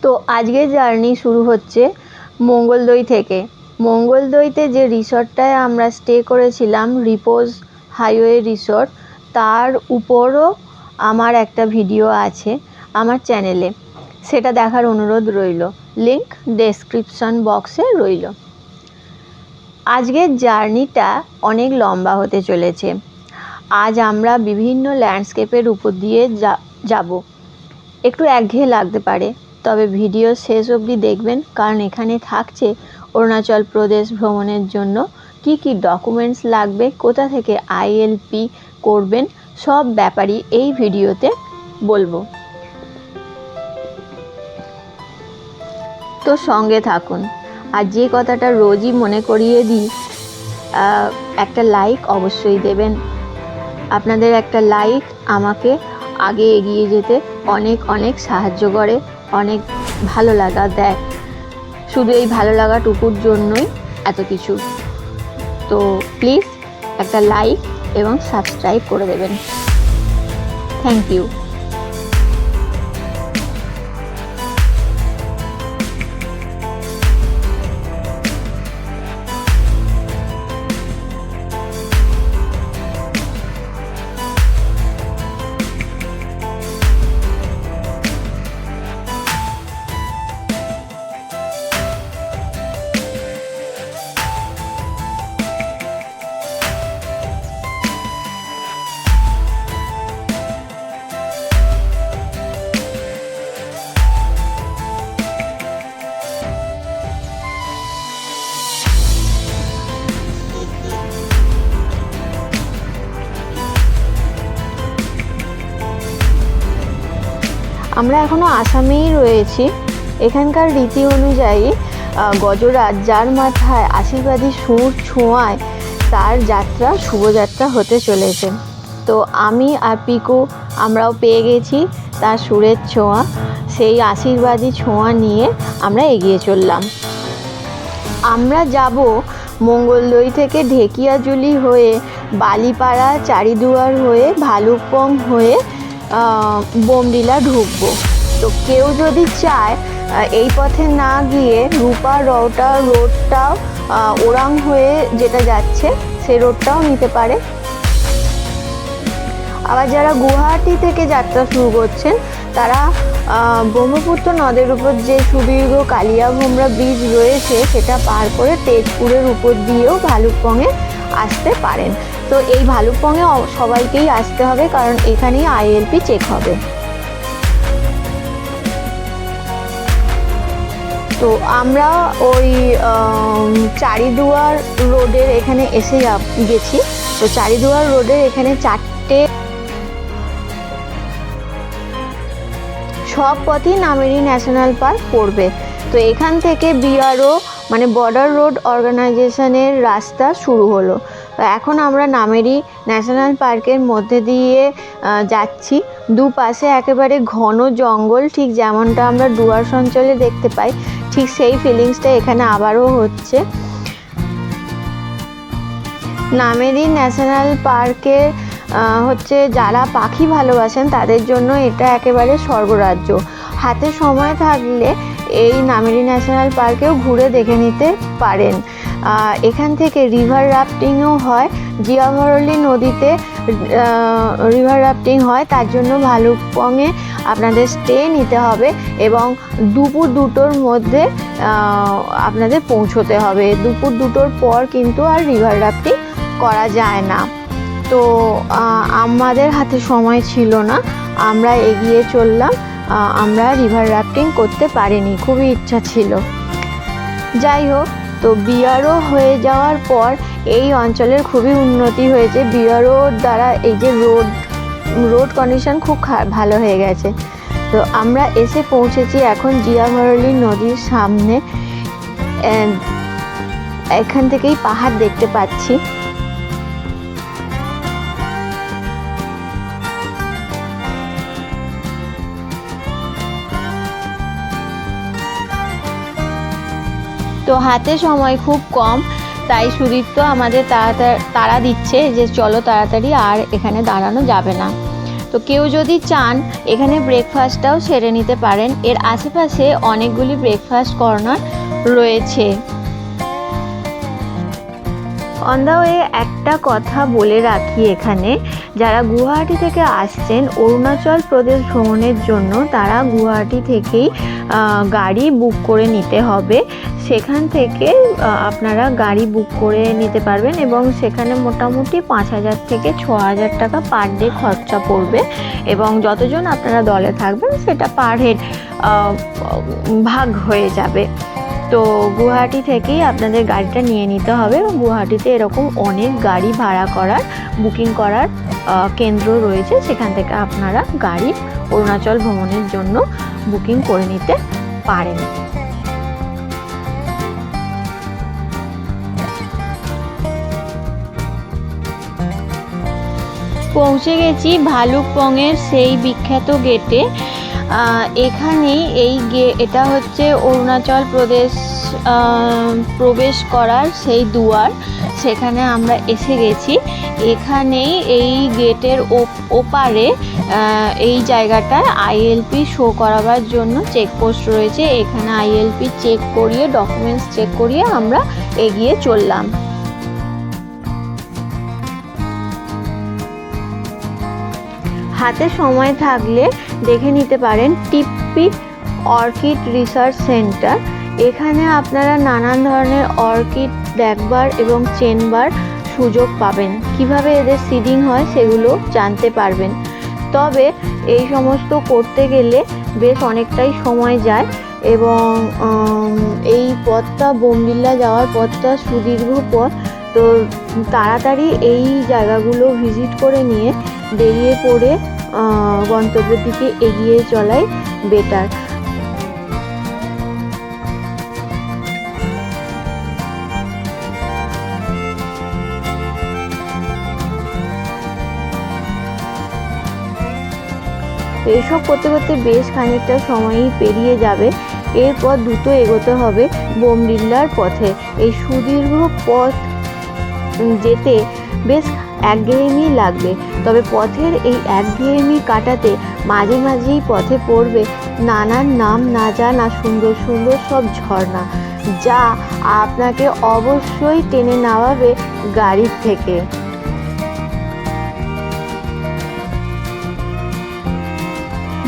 তো আজকের জার্নি শুরু হচ্ছে মঙ্গলদৈ থেকে। মঙ্গলদৈতে যে রিসর্টটায় আমরা স্টে করেছিলাম, রিপোজ হাইওয়ে রিসর্ট, তার উপরও আমার একটা ভিডিও আছে আমার চ্যানেলে, সেটা দেখার অনুরোধ রইল। লিংক ডেসক্রিপশন বক্সে রইল। আজকের জার্নিটা অনেক লম্বা হতে চলেছে। আজ আমরা বিভিন্ন ল্যান্ডস্কেপের উপর দিয়ে যাব। একটু একঘেয়ে লাগতে পারে, তবে ভিডিও শেষ অবধি দেখবেন, কারণ এখানে থাকছে অরুণাচল প্রদেশ ভ্রমণের জন্য কি কি ডকুমেন্টস লাগবে, কোথা থেকে ILP করবেন, সব ব্যাপারই এই ভিডিওতে বলবো। তো সঙ্গে থাকুন। আর যে কথাটা রোজই মনে করিয়ে দিই, একটা লাইক অবশ্যই দেবেন। আপনাদের একটা লাইক আমাকে আগে এগিয়ে যেতে অনেক অনেক সাহায্য করে, অনেক ভালো লাগা দেয়। শুধু এই ভালো লাগাটুকুর জন্যই এত কিছু। তো প্লিজ একটা লাইক এবং সাবস্ক্রাইব করে দেবেন। Thank you. আমরা এখনও আসামেই রয়েছি। এখানকার রীতি অনুযায়ী গজরাজ যার মাথায় আশীর্বাদী সুর ছোঁয়ায়, তার যাত্রা শুভযাত্রা হতে চলেছে। তো আমি আর পিকু আমরাও পেয়ে গেছি তার সুরের ছোঁয়া। সেই আশীর্বাদী ছোঁয়া নিয়ে আমরা এগিয়ে চললাম। আমরা যাব মঙ্গলদৈ থেকে ঢেকিয়াজুলি হয়ে, বালিপাড়া, চারিদুয়ার হয়ে, ভালুকপং হয়ে বোমডিলা ঢুকবো। তো কেউ যদি চায় এই পথে না গিয়ে রূপা রোডটাও ওরাং হয়ে যেটা যাচ্ছে সেই রোডটাও নিতে পারে। আবার যারা গুয়াহাটি থেকে যাত্রা শুরু করছেন, তারা ব্রহ্মপুত্র নদের উপর যে সুদীর্ঘ কালিয়াভোমরা ব্রিজ রয়েছে সেটা পার করে তেজপুরের উপর দিয়েও ভালুকপংয়ে আসতে পারেন। তো এই ভালুকপংয়ে সবাইকেই আসতে হবে, কারণ এখানেই ILP চেক হবে। তো আমরা ওই চারিদুয়ার রোডের এখানে এসে গেছি। তো চারিদুয়ার রোডের এখানে চারটে, সব পথই নামেরি ন্যাশনাল পার্ক পড়বে। তো এখান থেকে BRO মানে বর্ডার রোড অর্গানাইজেশনের রাস্তা শুরু হলো। এখন আমরা নামেরি ন্যাশনাল পার্কের মধ্যে দিয়ে যাচ্ছি। দুপাশে একেবারে ঘন জঙ্গল, ঠিক যেমনটা আমরা ডুয়ার্স অঞ্চলে দেখতে পাই, ঠিক সেই ফিলিংসটা এখানে আবারও হচ্ছে। নামেরি ন্যাশনাল পার্কে হচ্ছে যারা পাখি ভালোবাসেন তাদের জন্য এটা একেবারে স্বর্গরাজ্য। হাতে সময় থাকলে এই নামেরি ন্যাশনাল পার্কেও ঘুরে দেখে নিতে পারেন। এখান থেকে রিভার রাফটিংও হয়। জিয়াভরলি নদীতে রিভার রাফটিং হয়, তার জন্য ভালুকপংয়ে আপনাদের স্টে নিতে হবে এবং দুপুর 2টোর মধ্যে আপনাদের পৌঁছতে হবে। দুপুর 2টোর পর কিন্তু আর রিভার রাফটিং করা যায় না। তো আমাদের হাতে সময় ছিল না, আমরা এগিয়ে চললাম। আমরা রিভার রাফটিং করতে পারিনি, খুবই ইচ্ছা ছিল। যাই হোক, তো BRO হয়ে যাওয়ার পর এই অঞ্চলের খুবই উন্নতি হয়েছে। BRO দ্বারা এই যে রোড কন্ডিশন খুব ভালো হয়ে গেছে। তো আমরা এসে পৌঁছেছি এখন জিয়াভরলি নদীর সামনে। এখান থেকেই পাহাড় দেখতে পাচ্ছি। তো হাতে সময় খুব কম, তাই সুদীপ্ত আমাদের তাড়া দিচ্ছে যে চলো তাড়াতাড়ি, আর এখানে দাঁড়ানো যাবে না। তো কেউ যদি চান এখানে ব্রেকফাস্টটাও সেরে নিতে পারেন। এর আশেপাশে অনেকগুলি ব্রেকফাস্ট কর্নার রয়েছে। অন দ্য ওয়ে একটা কথা বলে রাখি, এখানে যারা গুয়াহাটি থেকে আসছেন অরুণাচল প্রদেশ ভ্রমণের জন্য, তারা গুয়াহাটি থেকেই গাড়ি বুক করে নিতে হবে। সেখান থেকে আপনারা গাড়ি বুক করে নিতে পারবেন এবং সেখানে মোটামুটি 5,000 থেকে 6,000 টাকা পার ডে খরচা পড়বে এবং যতজন আপনারা দলে থাকবেন সেটা পার হেড ভাগ হয়ে যাবে। তো গুয়াহাটি থেকেই আপনাদের গাড়িটা নিয়ে নিতে হবে এবং গুয়াহাটিতে এরকম অনেক গাড়ি ভাড়া করার বুকিং করার কেন্দ্র রয়েছে, সেখান থেকে আপনারা গাড়ি অরুণাচল ভ্রমণের জন্য বুকিং করে নিতে পারেন। পৌঁছে গেছি ভালুকপংয়ের সেই বিখ্যাত গেটে। এখানেই এটা হচ্ছে অরুণাচল প্রদেশ প্রবেশ করার সেই দুয়ার, সেখানে আমরা এসে গেছি। এখানেই এই গেটের ওপারে এই জায়গাটায় আইএলপি শো করাবার জন্য চেকপোস্ট রয়েছে। এখানে আইএলপি চেক করিয়ে, ডকুমেন্টস চেক করিয়ে আমরা এগিয়ে চললাম। হাতে সময় থাকলে দেখে নিতে পারেন টিপ্পি অর্কিড রিসার্চ সেন্টার। এখানে আপনারা নানান ধরনের অর্কিড দেখবার এবং চেনবার সুযোগ পাবেন, কিভাবে এদের সিডিং হয় সেগুলো জানতে পারবেন। তবে এই সমস্ত করতে গেলে বেশ অনেকটাই সময় যায় এবং এই পথটা বোমডিল্লা যাওয়ার পথটা সুদীর্ঘ পথ। তো তাড়াতাড়ি এই জায়গাগুলো ভিজিট করে নিয়ে বেরিয়ে পড়ে গন্তব্যের দিকে এগিয়ে চলাই বেটার। এইসব করতে করতে বেশ খানিকটা সময়ই পেরিয়ে যাবে। এরপর দ্রুত এগোতে হবে বোমডিল্লার পথে। এই সুদীর্ঘ পথ যেতে বেশ একঘেয়েমি লাগবে, তবে পথের এই একঘেয়েমি কাটাতে মাঝে মাঝেই পথে পড়বে নানান নাম না জানা সুন্দর সুন্দর সব ঝর্ণা, যা আপনাকে অবশ্যই টেনে নামাবে গাড়ির থেকে।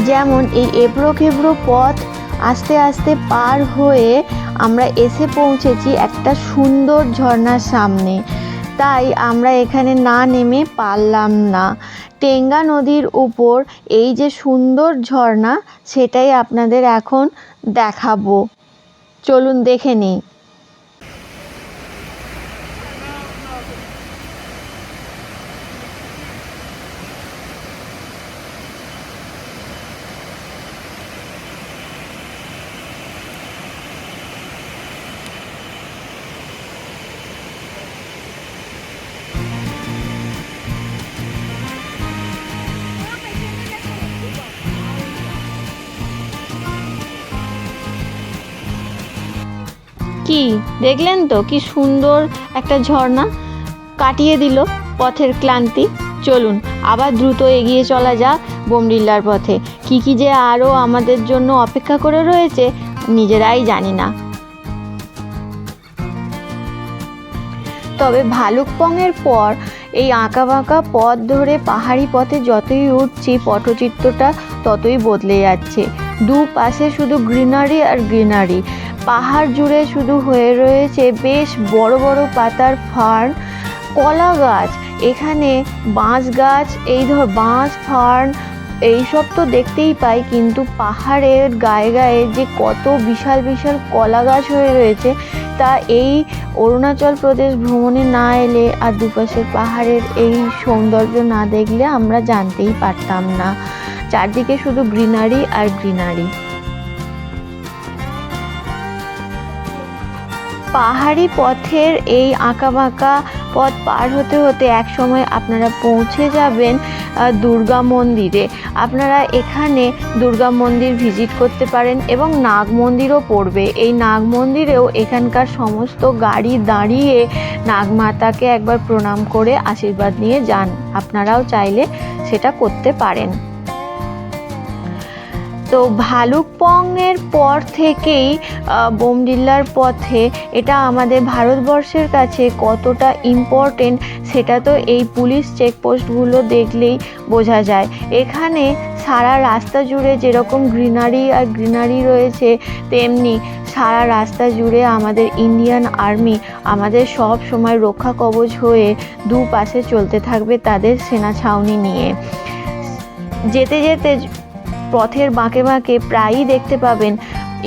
যেমন এই এবড়ো খেবড়ো পথ আস্তে আস্তে পার হয়ে আমরা এসে পৌঁছেছি একটা সুন্দর ঝর্ণার সামনে, তাই আমরা এখানে না নেমে পারলাম না। টেঙ্গা নদীর উপর এই যে সুন্দর ঝর্ণা, সেটাই আপনাদের এখন দেখাবো। চলুন দেখে নিই। কি দেখলেন তো, কি সুন্দর একটা ঝর্ণা, কাটিয়ে দিল পথের ক্লান্তি। চলুন আবার দ্রুত এগিয়ে চলা যাক বোমডিল্লার পথে। কি কি যে আরও আমাদের জন্য অপেক্ষা করে রয়েছে নিজেরাই জানি না। তবে ভালুকপংয়ের পর এই আঁকাবাঁকা পথ ধরে পাহাড়ি পথে যতই উঠছি পটচিত্রটা ততই বদলে যাচ্ছে। দুপাশে শুধু গ্রিনারি আর গ্রিনারি, পাহাড় জুড়ে শুধু হয়ে রয়েছে বেশ বড় বড় পাতার ফার্ন, কলা গাছ, এখানে বাঁশ গাছ, বাঁশ ফার্ন এইসব তো দেখতেই পাই, কিন্তু পাহাড়ের গায়ে গায়ে যে কত বিশাল বিশাল কলা গাছ হয়ে রয়েছে তা এই অরুণাচল প্রদেশ ভ্রমণে না এলে আর দুপাশের পাহাড়ের এই সৌন্দর্য না দেখলে আমরা জানতেই পারতাম না। চারদিকে শুধু গ্রিনারি আর গ্রিনারি। পাহাড়ি পথের এই আঁকাবাঁকা পথ পার হতে হতে এক সময় আপনারা পৌঁছে যাবেন দুর্গা মন্দিরে। আপনারা এখানে দুর্গা মন্দির ভিজিট করতে পারেন এবং নাগ মন্দিরও পড়বে। এই নাগ মন্দিরেও এখানকার সমস্ত গাড়ি দাঁড়িয়ে নাগমাতাকে একবার প্রণাম করে আশীর্বাদ নিয়ে যান। আপনারাও চাইলে সেটা করতে পারেন। তো ভালুকপংয়ের পর থেকেই বোমডিল্লার পথে, এটা আমাদের ভারতবর্ষের কাছে কতটা ইম্পর্টেন্ট সেটা তো এই পুলিশ চেকপোস্টগুলো দেখলেই বোঝা যায়। এখানে সারা রাস্তা জুড়ে যেরকম গ্রিনারি রয়েছে, তেমনি সারা রাস্তা জুড়ে আমাদের ইন্ডিয়ান আর্মি আমাদের সব সময় রক্ষা কবচ হয়ে দুপাশে চলতে থাকবে তাদের সেনা ছাউনি নিয়ে। যেতে যেতে পথের বাঁকে বাঁকে প্রায়ই দেখতে পাবেন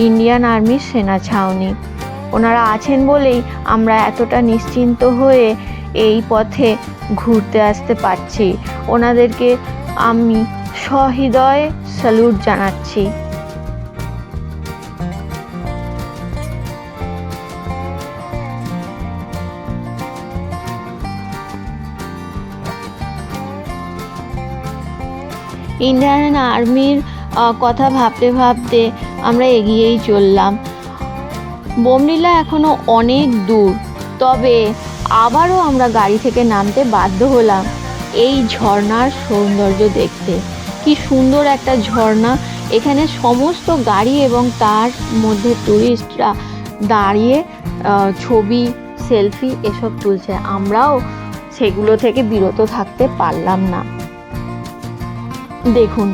ইন্ডিয়ান আর্মির সেনা ছাউনি। ওনারা আছেন বলেই আমরা এতটা নিশ্চিন্ত হয়ে এই পথে ঘুরতে আসতে পারছি। ওনাদেরকে আমি সহৃদয় স্যালুট জানাচ্ছি। ইন্ডিয়ান আর্মির কথা ভাবতে ভাবতে আমরা এগিয়েই চললাম। বোমডিল্লা এখনও অনেক দূর, তবে আবারও আমরা গাড়ি থেকে নামতে বাধ্য হলাম এই ঝর্ণার সৌন্দর্য দেখতে। কি সুন্দর একটা ঝর্ণা! এখানে সমস্ত গাড়ি এবং তার মধ্যে টুরিস্টরা দাঁড়িয়ে ছবি, সেলফি এসব তুলছে। আমরাও সেগুলো থেকে বিরত থাকতে পারলাম না। দেখুন,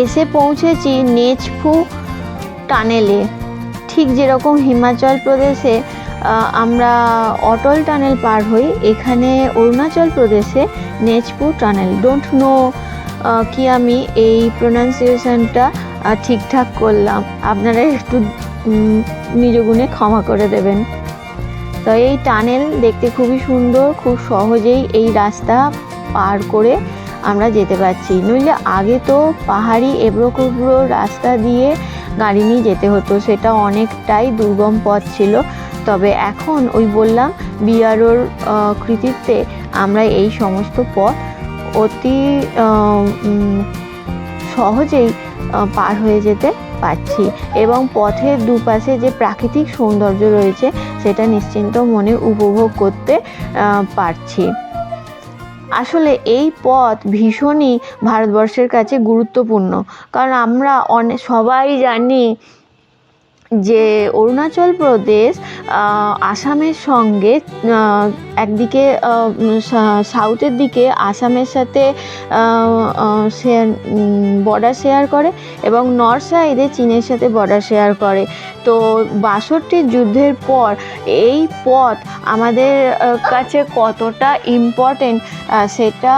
এসে পৌঁছেছি নেচফু টানেলে। ঠিক যেরকম হিমাচল প্রদেশে আমরা অটল টানেল পার হই, এখানে অরুণাচল প্রদেশে নেচফু টানেল। ডোন্ট নো কি আমি এই প্রোনাউন্সিয়েশনটা ঠিকঠাক করলাম, আপনারা একটু নিজ গুণে ক্ষমা করে দেবেন। তো এই টানেল দেখতে খুবই সুন্দর, খুব সহজেই এই রাস্তা পার করে আমরা যেতে পারছি। নইলে আগে তো পাহাড়ি এবড়ো রাস্তা দিয়ে গাড়ি নিয়ে যেতে হতো, সেটা অনেকটাই দুর্গম পথ ছিল। তবে এখন ওই বললাম বিআরওর কৃতিত্বে আমরা এই সমস্ত পথ অতি সহজেই পার হয়ে যেতে পারছি এবং পথের দুপাশে যে প্রাকৃতিক সৌন্দর্য রয়েছে সেটা নিশ্চিন্ত মনে উপভোগ করতে পারছি। আসলে এই পথ ভীষণই ভারতবর্ষের কাছে গুরুত্বপূর্ণ, কারণ আমরা সবাই জানি যে অরুণাচল প্রদেশ আসামের সঙ্গে একদিকে সাউথের দিকে আসামের সাথে বর্ডার শেয়ার করে এবং নর্থ সাইডে চীনের সাথে বর্ডার শেয়ার করে। তো ৬২ যুদ্ধের পর এই পথ আমাদের কাছে কতটা ইম্পর্টেন্ট সেটা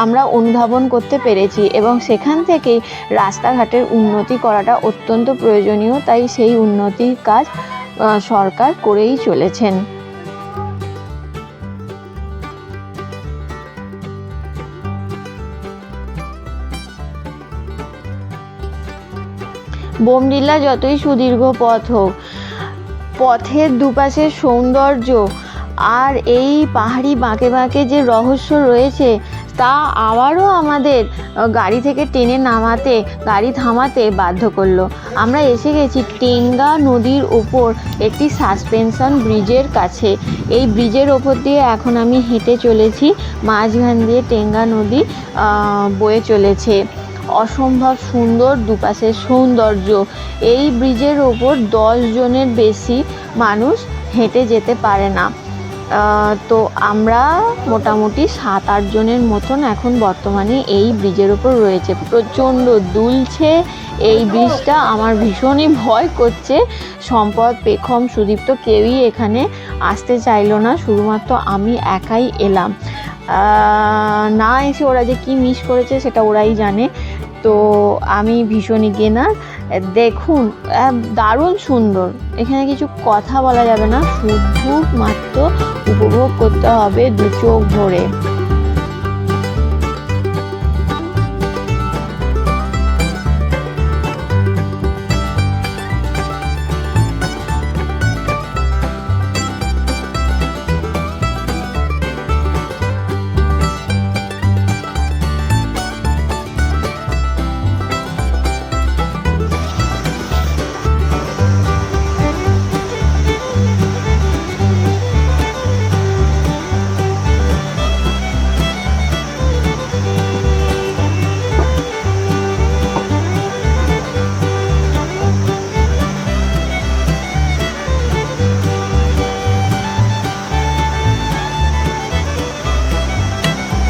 আমরা অনুধাবন করতে পেরেছি এবং সেখান থেকেই রাস্তাঘাটের উন্নতি করাটা অত্যন্ত প্রয়োজনীয়। তাই সেই উন্নতির কাজ সরকার করেই চলেছেন। বোমডিল্লা যতই সুদীর্ঘ পথ হোক, পথের দুপাশের সৌন্দর্য আর এই পাহাড়ি বাঁকে বাঁকে যে রহস্য রয়েছে তা আবারও আমাদের গাড়ি থেকে টেনে নামাতে, গাড়ি থামাতে বাধ্য করলো। আমরা এসে গেছি টেঙ্গা নদীর ওপর একটি সাসপেনশন ব্রিজের কাছে। এই ব্রিজের ওপর দিয়ে এখন আমি হেঁটে চলেছি, মাঝখান দিয়ে টেঙ্গা নদী বয়ে চলেছে। অসম্ভব সুন্দর দুপাশের সৌন্দর্য। এই ব্রিজের ওপর 10 জনের বেশি মানুষ হেঁটে যেতে পারে না। তো আমরা মোটামুটি 7-8 জনের মতন এখন বর্তমানে এই ব্রিজের ওপর রয়েছে। প্রচণ্ড দুলছে এই ব্রিজটা, আমার ভীষণই ভয় করছে। সম্পদ, পেখম, সুদীপ্ত কেউই এখানে আসতে চাইলো না, শুধুমাত্র আমি একাই এলাম। না এসে ওরা যে কি মিস করেছে সেটা ওরাই জানে। তো আমি ভীষণই গেনার। দেখুন দারুণ সুন্দর, এখানে কিছু কথা বলা যাবে না, শুধু মাত্র উপভোগ করতে হবে দু চোখ ভরে।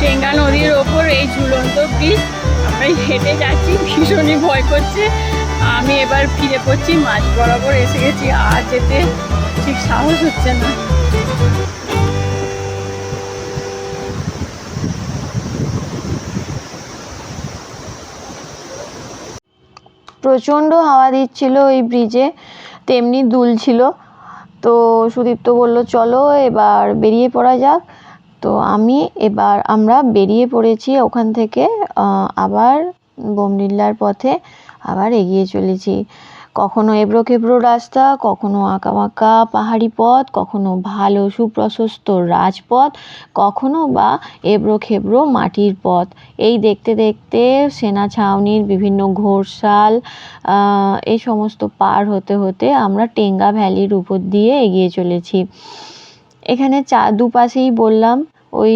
টেঙ্গা নদীর ওপর এই ঝুলন্ত ব্রিজ, আমরা হেঁটে যাচ্ছি, ভীষণই ভয় করছে। আমি এবার ফিরে পড়ছি, মাঝ বরাবর এসে গেছি, আর যেতে ঠিক সাহস হচ্ছে না। প্রচণ্ড হাওয়া দিচ্ছিল ওই ব্রিজে, তেমনি দুলছিল। তো সুদীপ্ত বলল চলো এবার বেরিয়ে পড়া যাক। তো আমরা বেরিয়ে পড়েছি ওখান থেকে, আবার বোমডিল্লার পথে আবার এগিয়ে চলেছি। কখনো এবড়ো খেবড়ো রাস্তা, কখনো আঁকাবাঁকা পাহাড়ি পথ, কখনো ভালো সুপ্রশস্ত রাজপথ, কখনো বা এবড়ো খেবড়ো মাটির পথ। এই দেখতে দেখতে সেনা ছাউনির বিভিন্ন ঘোড়শাল এই সমস্ত পার হতে হতে আমরা টেঙ্গা ভ্যালির উপর দিয়ে এগিয়ে চলেছি। এখানে দুপাশেই বললাম ওই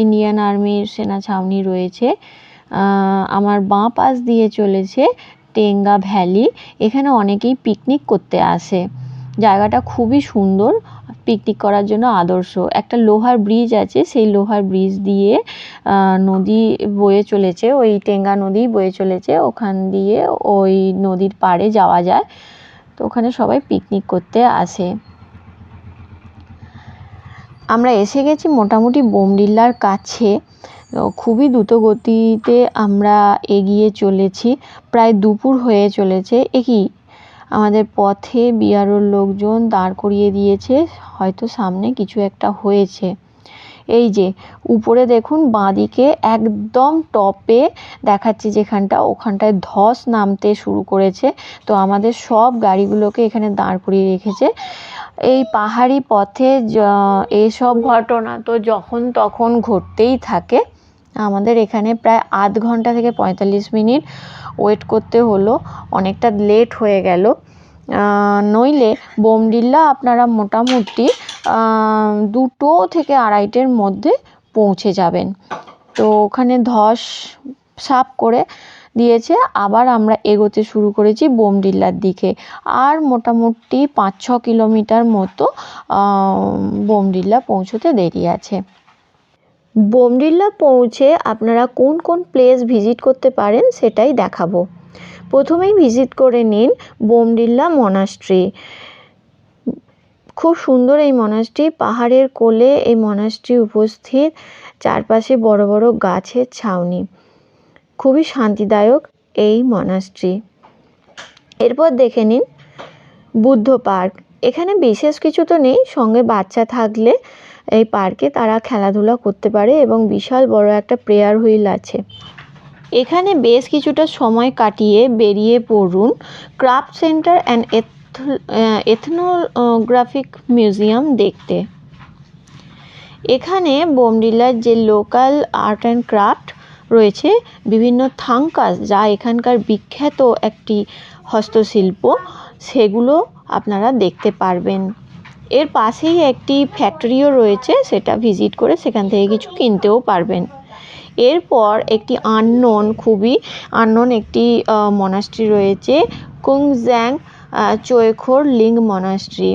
ইন্ডিয়ান আর্মির সেনা ছাউনি রয়েছে। আমার বাঁ পাশ দিয়ে চলেছে টেঙ্গা ভ্যালি। এখানে অনেকেই পিকনিক করতে আসে, জায়গাটা খুবই সুন্দর, পিকনিক করার জন্য আদর্শ। একটা লোহার ব্রিজ আছে, সেই লোহার ব্রিজ দিয়ে নদী বয়ে চলেছে, ওই টেঙ্গা নদী বয়ে চলেছে, ওখান দিয়ে ওই নদীর পাড়ে যাওয়া যায়। তো ওখানে সবাই পিকনিক করতে আসে। আমরা এসে গেছি মোটামুটি বোমডিল্লার কাছে। খুবই দ্রুত গতিতে আমরা এগিয়ে চলেছি, প্রায় দুপুর হয়ে চলেছে। আমাদের পথে বিআরওর লোকজন দাঁড় করিয়ে দিয়েছে, হয়তো সামনে কিছু একটা হয়েছে। এই যে উপরে দেখুন বাঁদিকে একদম টপে দেখাচ্ছি যেখানটা, ওখানটায় ধস নামতে শুরু করেছে। তো আমাদের সব গাড়িগুলোকে এখানে দাঁড় করিয়ে রেখেছে। এই পাহাড়ি পথে এসব ঘটনা তো যখন তখন ঘটতেই থাকে। আমাদের এখানে প্রায় আধ ঘন্টা থেকে 45 মিনিট ওয়েট করতে হলো, অনেকটা লেট হয়ে গেল। নইলে বোমডিল্লা আপনারা মোটামুটি 2টো থেকে 2:30-এর মধ্যে পৌঁছে যাবেন। তো ওখানে ধস সাফ করে দিয়েছে, আবার আমরা এগোতে শুরু করেছি বোমডিল্লার দিকে। আর মোটামুটি 5-6 কিলোমিটার মতো বোমডিল্লা পৌঁছতে দেরি আছে। বোমডিল্লা পৌঁছে আপনারা কোন কোন প্লেস ভিজিট করতে পারেন সেটাই দেখাবো। প্রথমেই ভিজিট করে নিন বোমডিল্লা মনাস্ট্রি। খুব সুন্দর এই মনাস্ট্রি, পাহাড়ের কোলে এই মনাস্ট্রি উপস্থিত, চারপাশে বড় বড় গাছের ছাউনি, খুবই শান্তিদায়ক এই মনাস্ট্রি। এরপর দেখে নিন বুদ্ধ পার্ক। এখানে বিশেষ কিছু তো নেই, সঙ্গে বাচ্চা থাকলে এই পার্কে তারা খেলাধুলা করতে পারে এবং বিশাল বড় একটা প্রেয়ার হুইল আছে। এখানে বেশ কিছুটা সময় কাটিয়ে বেরিয়ে পড়ুন craft centre and ethnographic museum দেখতে। এখানে বোমডিল্লার যে লোকাল আর্ট অ্যান্ড ক্রাফট রয়েছে, বিভিন্ন থাংকাস, যা এখানকার বিখ্যাত একটি হস্তশিল্প, সেগুলো আপনারা দেখতে পারবেন। এর পাশেই একটি ফ্যাক্টরিও রয়েছে, সেটা ভিজিট করে সেখান থেকে কিছু কিনতেও পারবেন। এরপর একটি খুবই আননোন একটি মনাস্ট্রি রয়েছে, কুংজ্যাং চোয়খোর লিঙ্গ মনাস্ট্রি।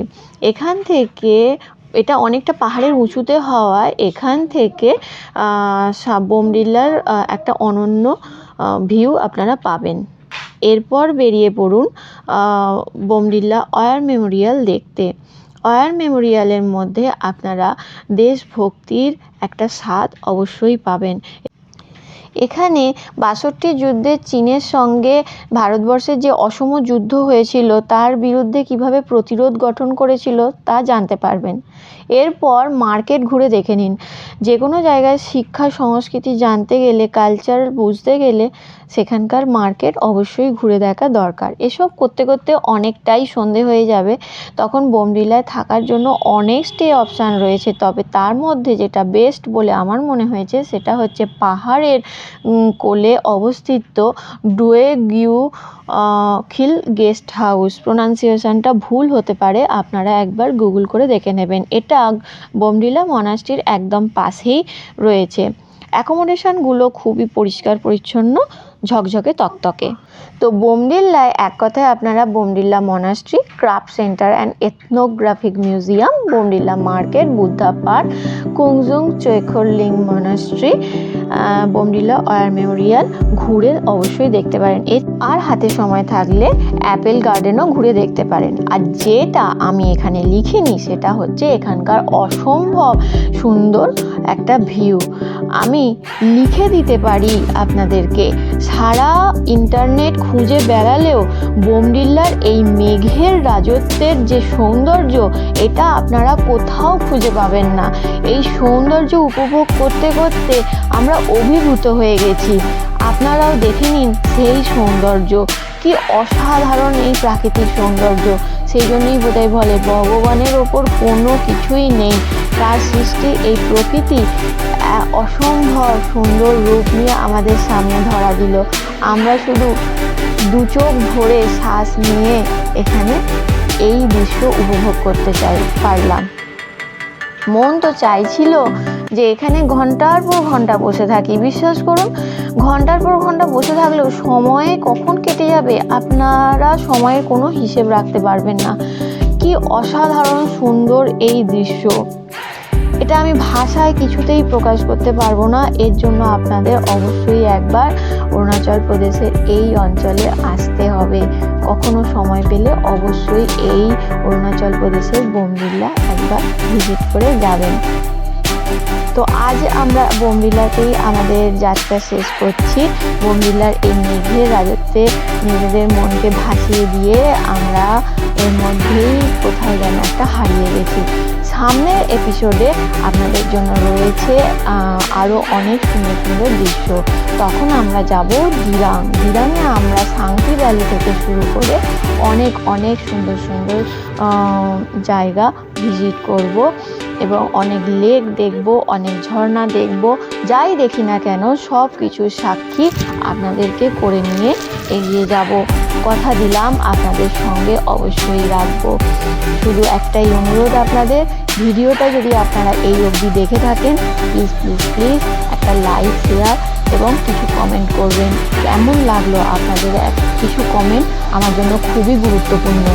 এখান থেকে, এটা অনেকটা পাহাড়ের উঁচুতে হওয়ায় এখান থেকে বোমডিল্লার একটা অনন্য ভিউ আপনারা পাবেন। এরপর বেরিয়ে পড়ুন বোমডিল্লা ওয়ার মেমোরিয়াল দেখতে। ওয়ার মেমোরিয়ালের মধ্যে আপনারা দেশভক্তির একটা স্বাদ অবশ্যই পাবেন। এখানে ৬২ যুদ্ধে চীনের সঙ্গে ভারতবর্ষের যে অসম যুদ্ধ হয়েছিল তার বিরুদ্ধে কিভাবে প্রতিরোধ গঠন করেছিল তা জানতে পারবেন। এরপর মার্কেট ঘুরে দেখে নিন। যে কোনো জায়গায় শিক্ষা সংস্কৃতি জানতে গেলে, কালচার বুঝতে গেলে সেখানকার মার্কেট অবশ্যই ঘুরে দেখা দরকার। এসব করতে করতে অনেকটাই সন্ধে হয়ে যাবে, তখন বোমডিলায় থাকার জন্য অনেক স্টে অপশান রয়েছে। তবে তার মধ্যে যেটা বেস্ট বলে আমার মনে হয়েছে সেটা হচ্ছে পাহাড়ের কোলে অবস্থিত ডুয়ে গিউ খিল গেস্ট হাউস। প্রোনাউন্সিয়েশনটা ভুল হতে পারে, আপনারা একবার গুগল করে দেখে নেবেন। এটা বোমডিলা মনাস্ট্রির একদম পাশেই রয়েছে। অ্যাকোমোডেশনগুলো খুবই পরিষ্কার পরিচ্ছন্ন, ঝকঝকে তকতকে। তো বোমডিল্লায় এক কথায় আপনারা Bomdila monastery, craft centre and ethnographic museum, Bomdila market, Buddha park, Kungzung Chokhorling monastery, Bomdila war memorial ঘুরে অবশ্যই দেখতে পারেন। আর হাতে সময় থাকলে অ্যাপেল গার্ডেনও ঘুরে দেখতে পারেন। আর যেটা আমি এখানে লিখিনি সেটা হচ্ছে এখানকার অসম্ভব সুন্দর একটা ভিউ। আমি লিখে দিতে পারি আপনাদেরকে, সারা ইন্টারনেট খুঁজে বেড়ালেও বোমডিল্লার এই মেঘের রাজত্বের যে সৌন্দর্য, এটা আপনারা কোথাও খুঁজে পাবেন না। এই সৌন্দর্য উপভোগ করতে করতে আমরা অভিভূত হয়ে গেছি। আপনারাও দেখে নিন সেই সৌন্দর্য, কি অসাধারণ এই প্রাকৃতিক সৌন্দর্য। সেই জন্যই বোধহয় বলে ভগবানের ওপর কোনো কিছুই নেই, তার সৃষ্টি এই প্রকৃতি অসম্ভব সুন্দর রূপ নিয়ে আমাদের সামনে ধরা দিল। আমরা শুধু দু চোখ ভরে শ্বাস নিয়ে এখানে এই দৃশ্য উপভোগ করতে পারলাম। মন তো চাইছিল যে এখানে ঘন্টার পর ঘন্টা বসে থাকি। বিশ্বাস করুন, ঘন্টার পর ঘন্টা বসে থাকলেও সময় কখন কেটে যাবে আপনারা সময়ের কোনো হিসেব রাখতে পারবেন না। কি অসাধারণ সুন্দর এই দৃশ্য, এটা আমি ভাষায় কিছুতেই প্রকাশ করতে পারবো না। এর জন্য আপনাদের অবশ্যই একবার অরুণাচল প্রদেশের এই অঞ্চলে আসতে হবে। কখনো সময় পেলে অবশ্যই এই অরুণাচল প্রদেশের বোমডিল্লা একবার ভিজিট করে যাবেন। তো আজ আমরা বোমডিল্লাতেই আমাদের যাত্রা শেষ করছি। বোমডিল্লার এই মেঘের রাজত্বে নিজেদের মনকে ভাসিয়ে দিয়ে আমরা এর মধ্যেই কোথাও যেন একটা হারিয়ে গেছি। সামনের এপিসোডে আপনাদের জন্য রয়েছে আরও অনেক সুন্দর সুন্দর দৃশ্য। তখন আমরা যাব দিরাং। দিরাংয়ে আমরা সাংকি ভ্যালি থেকে শুরু করে অনেক অনেক সুন্দর সুন্দর জায়গা ভিজিট করব এবং অনেক লেক দেখব, অনেক ঝর্ণা দেখব। যাই দেখি না কেন সব কিছুর সাক্ষী আপনাদেরকে করে নিয়ে এগিয়ে যাব। কথা দিলাম আপনাদের সঙ্গে অবশ্যই রাখবো। শুধু একটাই অনুরোধ আপনাদের, ভিডিওটা যদি আপনারা এই অবধি দেখে থাকেন প্লিজ প্লিজ প্লিজ একটা লাইক, শেয়ার এবং কিছু কমেন্ট করবেন। কেমন লাগলো আপনাদের কিছু কমেন্ট আমার জন্য খুবই গুরুত্বপূর্ণ।